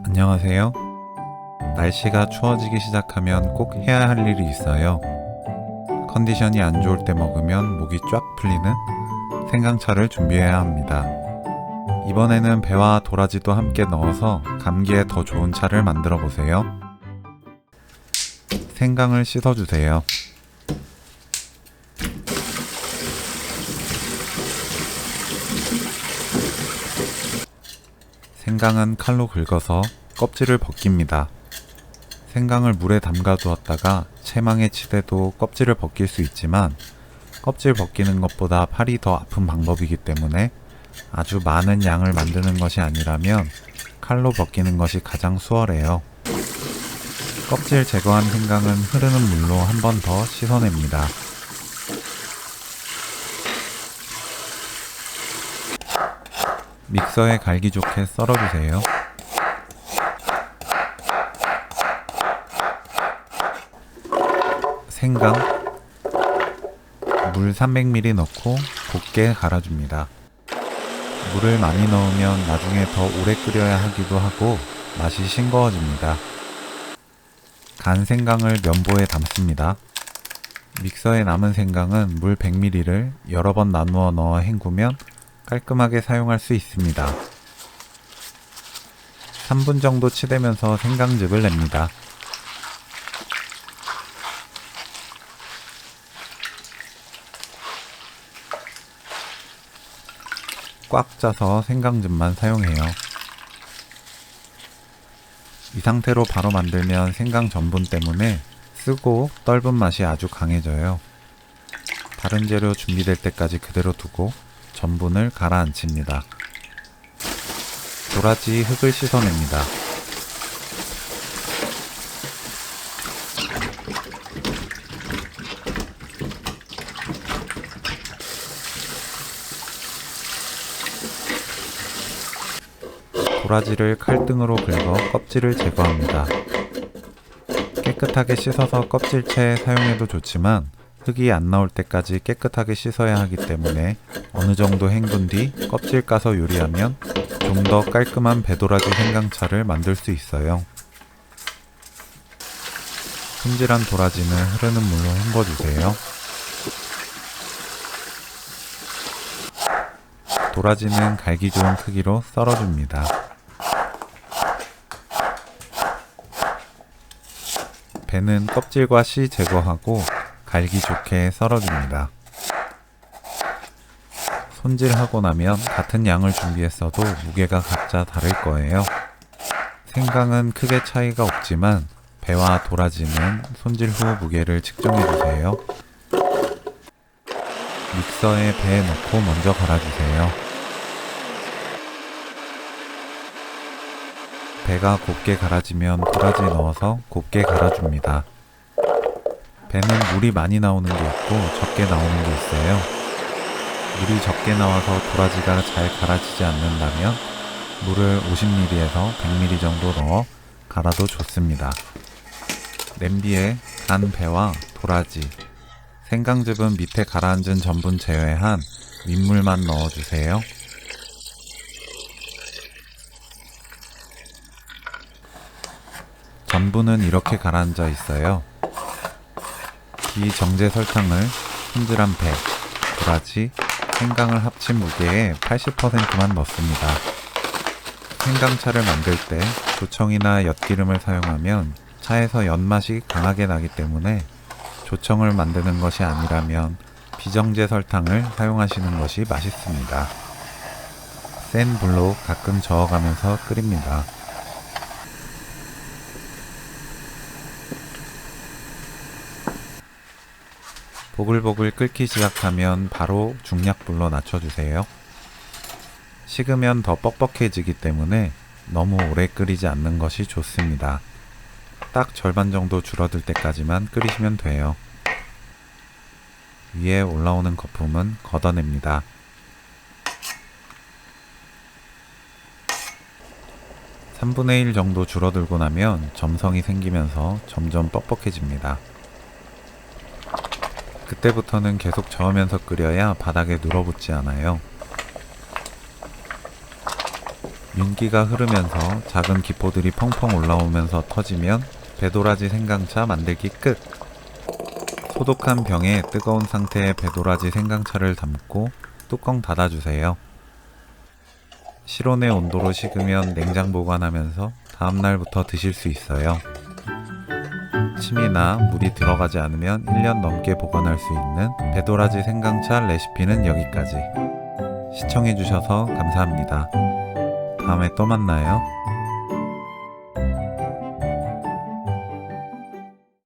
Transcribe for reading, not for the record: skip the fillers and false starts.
안녕하세요. 날씨가 추워지기 시작하면 꼭 해야 할 일이 있어요. 컨디션이 안 좋을 때 먹으면 목이 쫙 풀리는 생강차를 준비해야 합니다. 이번에는 배와 도라지도 함께 넣어서 감기에 더 좋은 차를 만들어 보세요. 생강을 씻어주세요. 생강은 칼로 긁어서 껍질을 벗깁니다. 생강을 물에 담가 두었다가 체망에 치대도 껍질을 벗길 수 있지만 껍질 벗기는 것보다 팔이 더 아픈 방법이기 때문에 아주 많은 양을 만드는 것이 아니라면 칼로 벗기는 것이 가장 수월해요. 껍질 제거한 생강은 흐르는 물로 한 번 더 씻어냅니다. 믹서에 갈기 좋게 썰어주세요. 생강, 물 300ml 넣고 곱게 갈아줍니다. 물을 많이 넣으면 나중에 더 오래 끓여야 하기도 하고 맛이 싱거워집니다. 간 생강을 면보에 담습니다. 믹서에 남은 생강은 물 100ml를 여러 번 나누어 넣어 헹구면 깔끔하게 사용할 수 있습니다. 3분 정도 치대면서 생강즙을 냅니다. 꽉 짜서 생강즙만 사용해요. 이 상태로 바로 만들면 생강 전분 때문에 쓰고 떫은 맛이 아주 강해져요. 다른 재료 준비될 때까지 그대로 두고 전분을 가라앉힙니다. 도라지 흙을 씻어냅니다. 도라지를 칼등으로 긁어 껍질을 제거합니다. 깨끗하게 씻어서 껍질째 사용해도 좋지만 흙이 안 나올 때까지 깨끗하게 씻어야 하기 때문에 어느 정도 헹군 뒤 껍질 까서 요리하면 좀 더 깔끔한 배도라지 생강차를 만들 수 있어요. 손질한 도라지는 흐르는 물로 헹궈주세요. 도라지는 갈기 좋은 크기로 썰어줍니다. 배는 껍질과 씨 제거하고 갈기 좋게 썰어줍니다. 손질하고 나면 같은 양을 준비했어도 무게가 각자 다를 거예요. 생강은 크게 차이가 없지만 배와 도라지는 손질 후 무게를 측정해주세요. 믹서에 배에 넣고 먼저 갈아주세요. 배가 곱게 갈아지면 도라지 넣어서 곱게 갈아줍니다. 배는 물이 많이 나오는 게 있고 적게 나오는 게 있어요. 물이 적게 나와서 도라지가 잘 갈아지지 않는다면 물을 50ml에서 100ml 정도 넣어 갈아도 좋습니다. 냄비에 간 배와 도라지, 생강즙은 밑에 가라앉은 전분 제외한 민물만 넣어주세요. 전분은 이렇게 가라앉아 있어요. 비정제 설탕을 손질한 배, 도라지, 생강을 합친 무게의 80%만 넣습니다. 생강차를 만들 때 조청이나 엿기름을 사용하면 차에서 엿맛이 강하게 나기 때문에 조청을 만드는 것이 아니라면 비정제 설탕을 사용하시는 것이 맛있습니다. 센 불로 가끔 저어가면서 끓입니다. 보글보글 끓기 시작하면 바로 중약불로 낮춰주세요. 식으면 더 뻑뻑해지기 때문에 너무 오래 끓이지 않는 것이 좋습니다. 딱 절반 정도 줄어들 때까지만 끓이시면 돼요. 위에 올라오는 거품은 걷어냅니다. (3분의 1) 정도 줄어들고 나면 점성이 생기면서 점점 뻑뻑해집니다. 그때부터는 계속 저으면서 끓여야 바닥에 눌어붙지 않아요. 윤기가 흐르면서 작은 기포들이 펑펑 올라오면서 터지면 배도라지 생강차 만들기 끝! 소독한 병에 뜨거운 상태의 배도라지 생강차를 담고 뚜껑 닫아주세요. 실온의 온도로 식으면 냉장 보관하면서 다음날부터 드실 수 있어요. 침이나 물이 들어가지 않으면 1년 넘게 보관할 수 있는 배도라지 생강차 레시피는 여기까지. 시청해주셔서 감사합니다. 다음에 또 만나요.